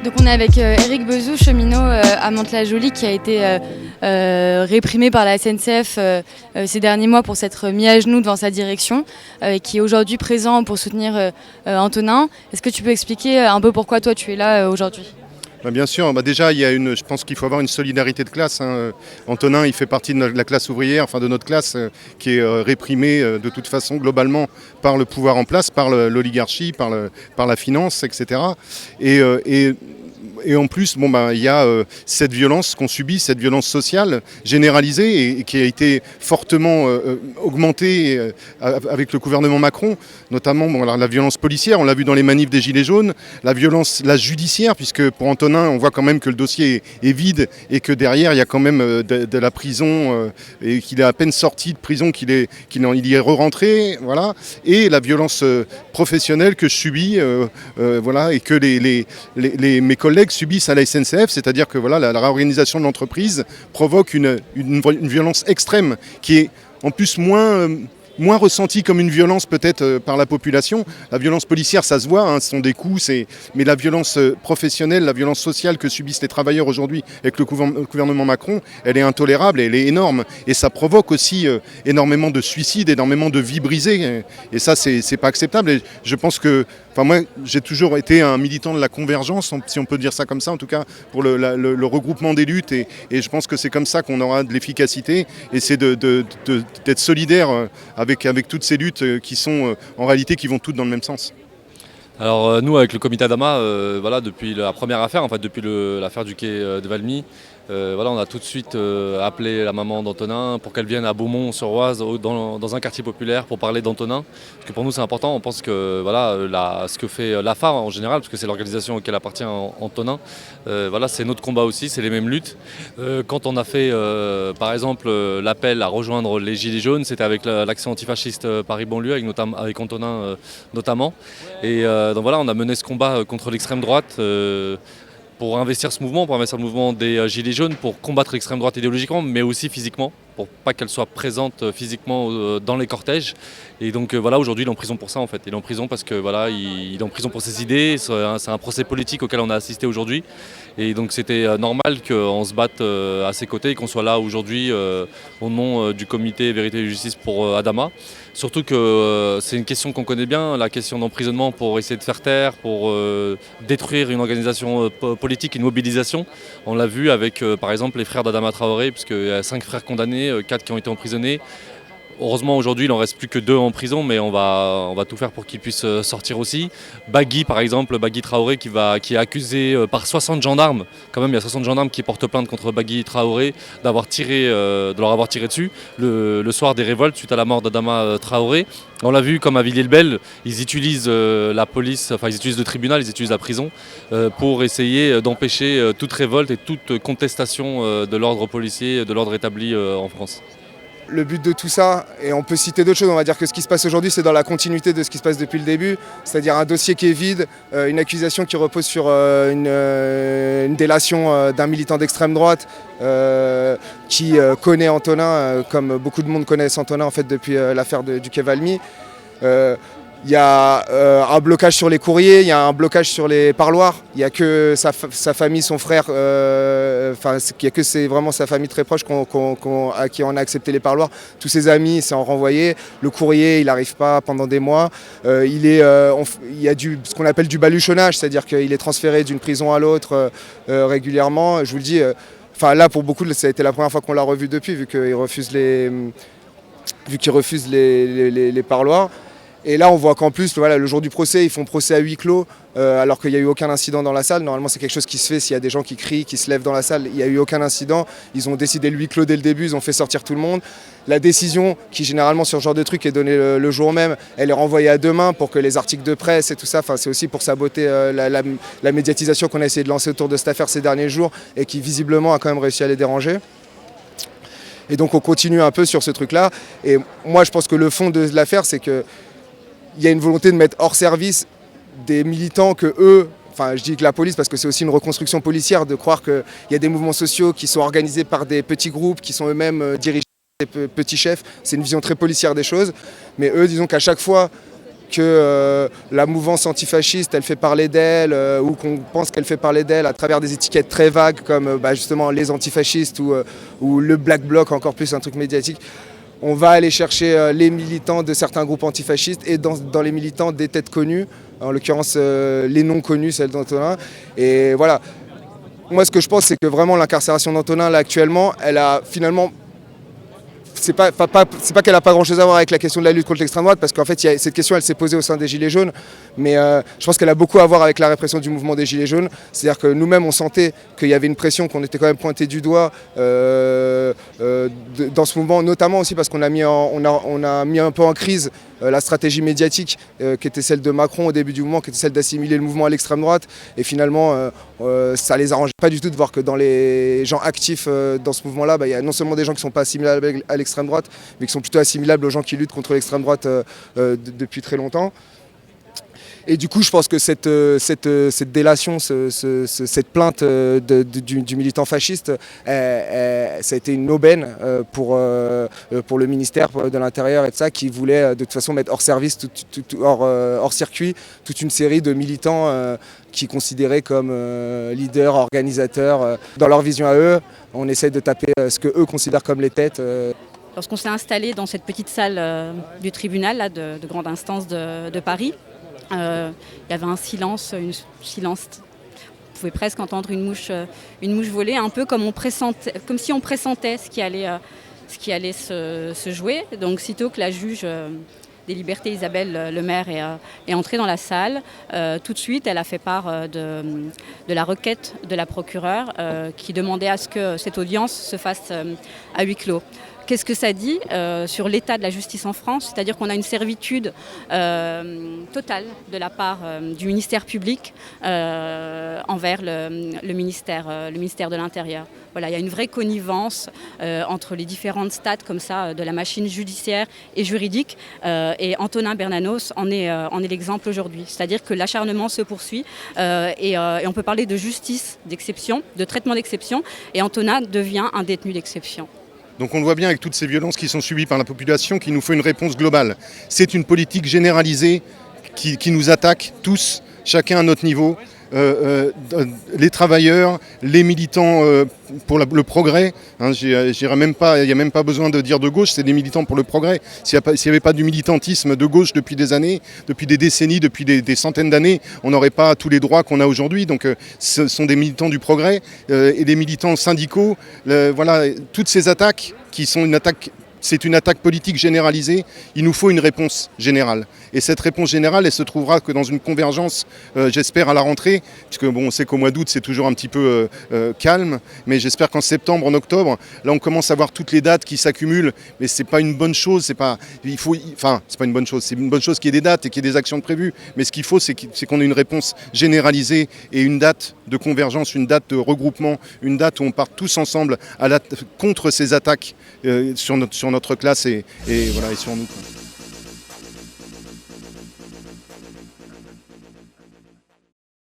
Donc on est avec Éric Bezou, cheminot à Mantes-la-Jolie, qui a été réprimé par la SNCF ces derniers mois pour s'être mis à genoux devant sa direction, et qui est aujourd'hui présent pour soutenir Antonin. Est-ce que tu peux expliquer un peu pourquoi toi tu es là aujourd'hui ? Bien sûr, déjà je pense qu'il faut avoir une solidarité de classe. Antonin, il fait partie de la classe ouvrière, enfin de notre classe, qui est réprimée de toute façon globalement par le pouvoir en place, par l'oligarchie, par la finance, etc. Et en plus, il y a cette violence qu'on subit, cette violence sociale généralisée et qui a été fortement augmentée avec le gouvernement Macron, notamment la violence policière, on l'a vu dans les manifs des Gilets jaunes, la violence judiciaire, puisque pour Antonin, on voit quand même que le dossier est vide et que derrière, il y a quand même de la prison et qu'il est à peine sorti de prison, qu'il y est re-rentré, voilà, et la violence professionnelle que je subis, et que mes collègues subissent à la SNCF, c'est-à-dire que la réorganisation de l'entreprise provoque une violence extrême qui est en plus moins ressentie comme une violence peut-être par la population. La violence policière, ça se voit, ce sont des coups, mais la violence professionnelle, la violence sociale que subissent les travailleurs aujourd'hui avec le gouvernement Macron, elle est intolérable, elle est énorme. Et ça provoque aussi énormément de suicides, énormément de vies brisées. Et ça, c'est pas acceptable. Et je pense que moi, j'ai toujours été un militant de la convergence, si on peut dire ça comme ça, en tout cas pour le regroupement des luttes. Et je pense que c'est comme ça qu'on aura de l'efficacité. Et c'est d'être solidaire avec toutes ces luttes qui sont en réalité qui vont toutes dans le même sens. Alors nous, avec le comité Adama, depuis la première affaire, depuis l'affaire du quai de Valmy, on a tout de suite appelé la maman d'Antonin pour qu'elle vienne à Beaumont-sur-Oise, dans un quartier populaire, pour parler d'Antonin. Parce que pour nous c'est important, on pense que ce que fait l'AFA en général, parce que c'est l'organisation auquel appartient Antonin, c'est notre combat aussi, c'est les mêmes luttes. Quand on a fait par exemple l'appel à rejoindre les Gilets jaunes, c'était avec l'action antifasciste Paris-Banlieue, avec Antonin notamment. Et donc on a mené ce combat contre l'extrême droite pour investir ce mouvement, pour investir le mouvement des Gilets jaunes, pour combattre l'extrême droite idéologiquement, mais aussi physiquement, pour pas qu'elle soit présente physiquement dans les cortèges. Et donc aujourd'hui il est en prison pour ça en fait. Il est en prison parce que il est en prison pour ses idées, c'est un procès politique auquel on a assisté aujourd'hui. Et donc c'était normal qu'on se batte à ses côtés et qu'on soit là aujourd'hui au nom du comité Vérité et Justice pour Adama. Surtout que c'est une question qu'on connaît bien, la question d'emprisonnement pour essayer de faire taire, pour détruire une organisation politique, une mobilisation. On l'a vu avec par exemple les frères d'Adama Traoré, puisqu'il y a 5 frères condamnés, 4 qui ont été emprisonnés. Heureusement aujourd'hui il n'en reste plus que 2 en prison, mais on va tout faire pour qu'ils puissent sortir aussi. Bagui par exemple, Bagui Traoré qui est accusé par 60 gendarmes, quand même il y a 60 gendarmes qui portent plainte contre Bagui Traoré de leur avoir tiré dessus le soir des révoltes suite à la mort d'Adama Traoré. On l'a vu comme à Villiers-le-Bel, ils utilisent la police, ils utilisent le tribunal, ils utilisent la prison pour essayer d'empêcher toute révolte et toute contestation de l'ordre policier, de l'ordre établi en France. Le but de tout ça, et on peut citer d'autres choses, on va dire que ce qui se passe aujourd'hui c'est dans la continuité de ce qui se passe depuis le début, c'est-à-dire un dossier qui est vide, une accusation qui repose sur une délation d'un militant d'extrême droite qui connaît Antonin, comme beaucoup de monde connaissent Antonin en fait depuis l'affaire du quai Valmy. Il y a un blocage sur les courriers, il y a un blocage sur les parloirs. Il n'y a que sa famille, son frère, c'est vraiment sa famille très proche à qui on a accepté les parloirs. Tous ses amis, c'est en renvoyé. Le courrier, il n'arrive pas pendant des mois. Il y a ce qu'on appelle du baluchonnage, c'est-à-dire qu'il est transféré d'une prison à l'autre régulièrement. Je vous le dis, là pour beaucoup, ça a été la première fois qu'on l'a revu depuis, vu qu'il refuse les parloirs. Et là, on voit qu'en plus, le jour du procès, ils font procès à huis clos, alors qu'il n'y a eu aucun incident dans la salle. Normalement, c'est quelque chose qui se fait s'il y a des gens qui crient, qui se lèvent dans la salle. Il n'y a eu aucun incident. Ils ont décidé le huis clos dès le début, ils ont fait sortir tout le monde. La décision, qui généralement sur ce genre de truc est donnée le jour même, elle est renvoyée à demain pour que les articles de presse et tout ça, c'est aussi pour saboter la médiatisation qu'on a essayé de lancer autour de cette affaire ces derniers jours et qui visiblement a quand même réussi à les déranger. Et donc on continue un peu sur ce truc-là. Et moi, je pense que le fond de l'affaire, c'est que il y a une volonté de mettre hors service des militants que eux, je dis que la police parce que c'est aussi une reconstruction policière, de croire qu'il y a des mouvements sociaux qui sont organisés par des petits groupes qui sont eux-mêmes dirigés par des petits chefs. C'est une vision très policière des choses. Mais eux, disons qu'à chaque fois que la mouvance antifasciste, elle fait parler d'elle, ou qu'on pense qu'elle fait parler d'elle à travers des étiquettes très vagues comme justement les antifascistes ou le Black Bloc, encore plus un truc médiatique. On va aller chercher les militants de certains groupes antifascistes et dans les militants des têtes connues, en l'occurrence les non connus, celles d'Antonin. Et voilà, moi ce que je pense, c'est que vraiment l'incarcération d'Antonin là actuellement, elle a finalement... C'est pas qu'elle n'a pas grand-chose à voir avec la question de la lutte contre l'extrême droite, parce qu'en fait, cette question, elle s'est posée au sein des Gilets jaunes, mais je pense qu'elle a beaucoup à voir avec la répression du mouvement des Gilets jaunes. C'est-à-dire que nous-mêmes, on sentait qu'il y avait une pression, qu'on était quand même pointé du doigt dans ce mouvement, notamment aussi parce qu'on a mis un peu en crise la stratégie médiatique qui était celle de Macron au début du mouvement, qui était celle d'assimiler le mouvement à l'extrême droite. Et finalement, ça les arrangeait pas du tout de voir que dans les gens actifs dans ce mouvement-là, il y a non seulement des gens qui ne sont pas assimilables à l'extrême droite, mais qui sont plutôt assimilables aux gens qui luttent contre l'extrême droite depuis très longtemps. Et du coup, je pense que cette délation, cette plainte du militant fasciste, ça a été une aubaine pour le ministère de l'Intérieur et de ça, qui voulait de toute façon mettre hors service, hors circuit, toute une série de militants qui considéraient comme leaders, organisateurs. Dans leur vision à eux, on essaie de taper ce qu'eux considèrent comme les têtes. Lorsqu'on s'est installé dans cette petite salle du tribunal là, de grande instance de Paris, il y avait un silence, on pouvait presque entendre une mouche voler, un peu comme si on pressentait ce qui allait se jouer. Donc sitôt que la juge des libertés Isabelle Lemaire est entrée dans la salle, tout de suite elle a fait part de la requête de la procureure qui demandait à ce que cette audience se fasse à huis clos. Qu'est-ce que ça dit sur l'état de la justice en France? C'est-à-dire qu'on a une servitude totale de la part du ministère public envers le ministère de l'Intérieur. Voilà, il y a une vraie connivence entre les différentes strates comme ça de la machine judiciaire et juridique. Et Antonin Bernanos en est l'exemple aujourd'hui. C'est-à-dire que l'acharnement se poursuit et on peut parler de justice d'exception, de traitement d'exception, et Antonin devient un détenu d'exception. Donc on le voit bien avec toutes ces violences qui sont subies par la population qu'il nous faut une réponse globale. C'est une politique généralisée qui nous attaque tous, chacun à notre niveau. Les travailleurs, les militants pour le progrès, hein, il n'y a même pas besoin de dire de gauche, c'est des militants pour le progrès. S'il n'y avait pas du militantisme de gauche depuis des années, depuis des décennies, depuis des centaines d'années, on n'aurait pas tous les droits qu'on a aujourd'hui. Donc ce sont des militants du progrès et des militants syndicaux. Voilà, toutes ces attaques qui sont c'est une attaque politique généralisée. Il nous faut une réponse générale. Et cette réponse générale, elle se trouvera que dans une convergence, j'espère, à la rentrée, puisque bon, on sait qu'au mois d'août, c'est toujours un petit peu calme, mais j'espère qu'en septembre, en octobre, là, on commence à voir toutes les dates qui s'accumulent, mais c'est pas une bonne chose, c'est pas une bonne chose, c'est une bonne chose qu'il y ait des dates et qu'il y ait des actions prévues, mais ce qu'il faut, c'est qu'on ait une réponse généralisée et une date de convergence, une date de regroupement, une date où on part tous ensemble contre ces attaques sur notre classe et sur nous.